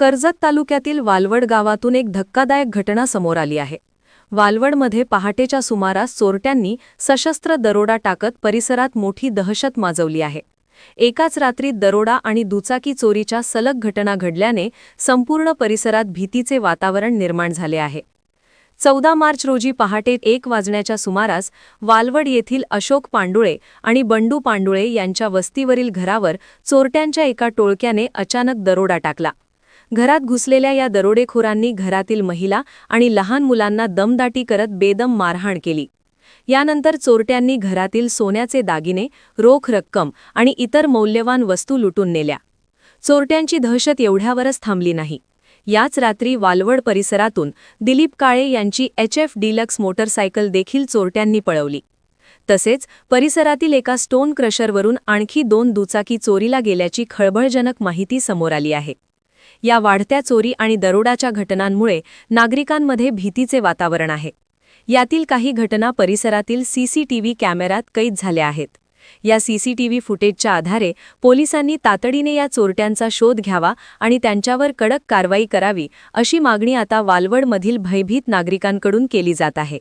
कर्जत तालुक्यातील वालवड गावातून एक धक्कादायक घटना समोर आली आहे। वालवडमध्ये पहाटेच्या सुमारास चोरट्यांनी सशस्त्र दरोडा टाकत परिसरात मोठी दहशत माजवली आहे। एकाच रात्रीत दरोडा आणि दुचाकी चोरीच्या सलग घटना घडल्याने संपूर्ण परिसरात भीतीचे वातावरण निर्माण झाले आहे। 14 मार्च रोजी पहाटे 1 वाजण्याच्या सुमारास वालवड येथील अशोक पांडुळे आणि बंडू पांडुळे यांच्या वस्तीवरील घरावर चोरट्यांच्या एका टोळक्याने अचानक दरोडा टाकला। घरात घुसलेल्या या दरोडेखोरांनी घरातील महिला आणि लहान मुलांना दमदाटी करत बेदम मारहाण केली। यानंतर चोरट्यांनी घरातील सोन्याचे दागिने, रोख रक्कम आणि इतर मौल्यवान वस्तू लुटून नेल्या। चोरट्यांची दहशत एवढ्यावरच थांबली नाही। याच रात्री वालवड परिसरातून दिलीप काळे यांची HF डिलक्स मोटरसायकल देखील चोरट्यांनी पळवली। तसेच परिसरातील एका स्टोन क्रशरवरून आणखी 2 दुचाकी चोरीला गेल्याची खळबळजनक माहिती समोर आली आहे। या वाढत्या चोरी आणि दरोडाच्या घटनांमुळे नागरिकांमध्ये भीतीचे वातावरण आहे। यातील काही घटना परिसरातील CCTV कॅमेऱ्यात कैद झाल्या आहेत। या CCTV फुटेजच्या आधारे पोलिसांनी तातडीने या चोरट्यांचा शोध घ्यावा आणि त्यांच्यावर कडक कारवाई करावी अशी मागणी आता वालवडमधील भयभीत नागरिकांकडून केली जात आहे।